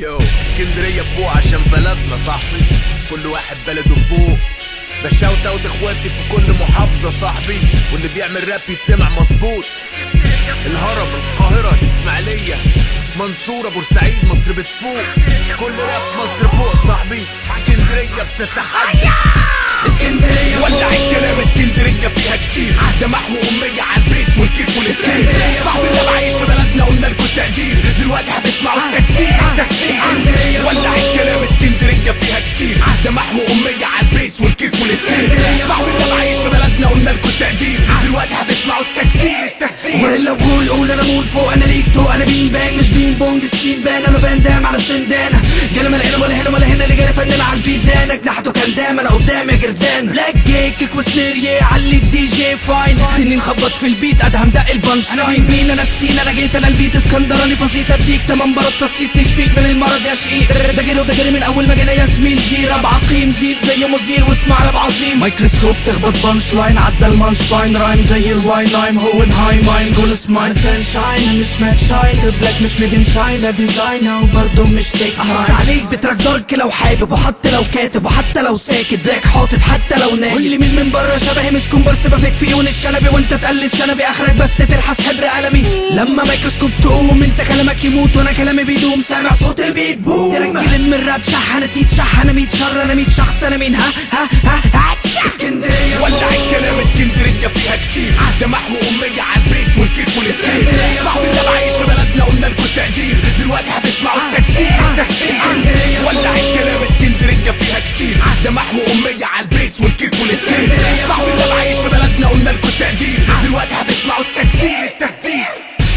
يو اسكندرية فوق عشان بلدنا صاحبي، كل واحد بلده فوق. بشاوت اوت اخواتي في كل محافظة صاحبي، واللي بيعمل راب يتسمع مظبوط. الهرم، القاهرة، الاسماعيلية، منصورة، بورسعيد، مصر بتفوق. كل راب مصر فوق صاحبي، اسكندرية بتتحدى. اسكندرية ولع الكلام، اسكندرية فيها كتير، ده محو أمية على البيس والكيك والاسكير. صاحبي الراب عايش في بلدنا، قلنا لكم التقدير، دلوقتي هتسمعوا التكتير. ولع الكلام، اسكندرية فيها كتير، ده محو أمية على البيس والكيك والاسكير. صاحبي الراب عايش في بلدنا، قلنا لكم التقدير، دلوقتي هتسمعوا التكتير. ولا بقول قول انا مول فوق انا ليك تو انا بين بانج مش بين بونج السين بان انا فان دام على السندانه جانا ما لقينا ولا هنا ولا هنا اللي جاري فنان على البيت ده جناحته كان دام انا قدامي جرزان بلاك كيك وسنير علي الدي جي فاين تنين خبط في البيت ادهم دق البنش انا مين انا السين انا جيت انا البيت اسكندراني فصيت اديك تمام برد تصيت تشفيك من المرض يا شقيق ده جري وده جري من اول ما جينا يا زميل زير راب عقيم زيل زي مزير واسمع راب عظيم مايكروسكوب تخبط بانش لاين عدى المانش فاين رايم زي الواين لايم هو هاي ماين جول سمايل سانشاين مش مات شاين بلاك مش ميدن شاين لا ديزاينر وبرضه مش تيك احط عليك بتراك دارك لو حابب وحتى لو كاتب وحتى لو ساكت باك حاطط حتى لو نايم واللي من بره شبهي مش كومبارس بفك فيه الشنبي وانت تقلد شنبي اخرك بس تلحس حبر قلمي لما مايكروسكوب تقوم انت كلامك يموت وانا كلامي بيدوم سامع صوت البيت بوم ترجي من الراب شح انا تيتشح انا 100 شر انا 100 شخص انا مين ها اسكندريه ولع الكلام، اسكندريه فيها كتير، ده محو اميه على البيس والكيك والاسكير. صاحبي الراب عايش في بلدنا، قلنا لكم التقدير، دلوقتي هتسمعوا التكتير. ولع الكلام، اسكندريه فيها كتير، ده محو اميه على البيس والكيك والاسكير. صاحبي الراب عايش في بلدنا، قلنا لكم التقدير، دلوقتي هتسمعوا التكتير.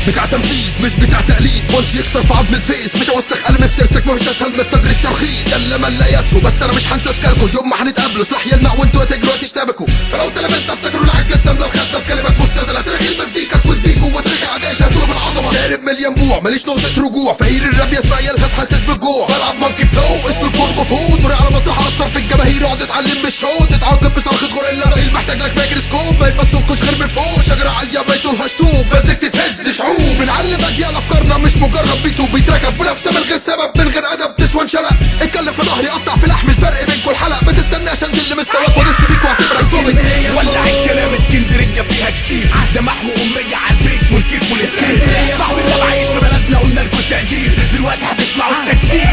بتاع تنفيذ مش بتاع تقليص، بونش يكسر في عظم الفيس، مش اوسخ قلم في سيرتك مش اسهل من التدريس ترخيص. سلما لا يسهو بس انا مش هنسى اشكالكوا، يوم ما هنتقابلوا سلاح يلمع وانتوا هتجروا هتشتبكوا. فلو تلبست افتكروا العكس تملى الخزنه بكلمات مبتذله، ترخي المزيكا اسود بيكوا وترخي عجايش هتقولوا بالعظمه. شارب مليان بوع ماليش نقطه رجوع، فقير الراب يسمع يلهث حاسس بالجوع. بلعب مانكي فلو اسلوب كونغ فو، طري على مسرح اثر في الجماهير اقعد اتعلم بالشوط، تتعاقب بصرخه غوريلا رقيل محتاج لك ميكروسكوب. ما يبصلكوش غير من فوق شجره عاليه ما يطولهاش طوب، بزك تتهز شعوب. بنعلم اجيال افكارنا مش مجرد بيت وبيتركب، منافسه من غير سبب من غير ادب تسوى انشلق. اتكلم في ظهري قطع في لحم، الفرق بين كل حلق بتستناش انزل لمستواك وادس فيك واعتبرك ظابط. ولع الكلام، اسكندريه فيها كتير، ده محو اميه على البيس والكيك والاسكير. صاحبي الراب عايش في بلدنا، قلنا لكم التقدير، دلوقتي هتسمعوا التكتير.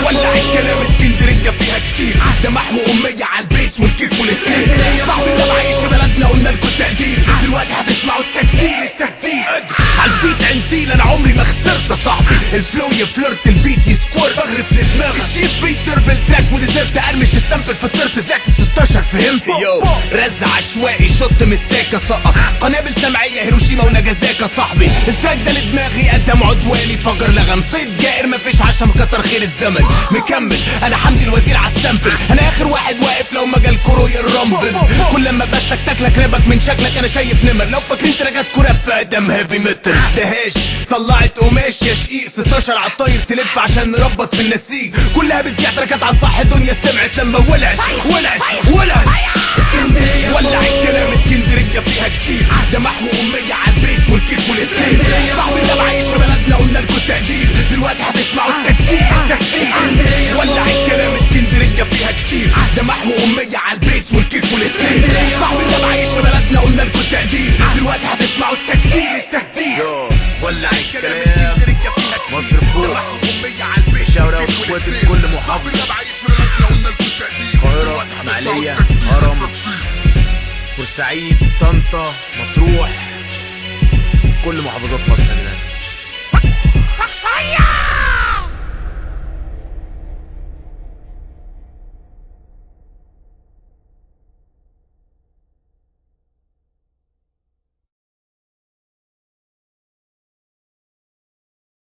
ولع الكلام، اسكندريه فيها كتير، ده محو اميه على البيس والكيك والاسكير. صاحبي الراب عايش في بلدنا، قلنا لكم التقدير، دلوقتي هتسمعوا التكتير. عالبيت عنتيل انا عمري ما خسرت يا صاحبي، الفلو يفلرت البيت يسكور بغرف لدماغي. الشيف بيسيرف التراك وديزرت ارمش السامبل فطرت زعت 16 فهمت. يو رز عشوائي شط من الساكه سقط قنابل سمعيه هيروشيما وناجازاكا صاحبي. التراك ده لدماغي قدم عدواني فجر لغم صيد جائر مفيش عشم كتر خير الزمن. مكمل انا حمدي الوزير عالسامبل، انا اخر واحد واقف لو مجال كروي الرامبل. كل لما بسلك تاكلك رابك من شكلك انا شايف نمر، لو فاكرين تراجات كراب فقدم هيفي متر. دهاش طلعت قماش يا شقيق 16 عالطاير تلف عشان نربط في النسيج، كلها بتزيع تراكات عالصح الدنيا سمعت لما ولعت. اسكندريه ولع الكلام، اسكندريه فيها كتير، ده محو اميه على البيس والكيك والاسكير. صاحبي الراب عايش في بلدنا، قلنا لكم التقدير، دلوقتي هتسمعوا التكتير. ولع الكلام، اسكندريه فيها كتير، ده محو اميه على البيس والكيك والاسكير. صاحبي الراب عايش في بلدنا، قلنا لكم التقدير، دلوقتي هتسمعوا التكتير. ولع الكلام، مصر فوق، شاورا واخواتي في كل محافظة، القاهرة، اسماعيلية، هرم، بورسعيد، طنطا، مطروح، كل محافظات مصر يا جدعان.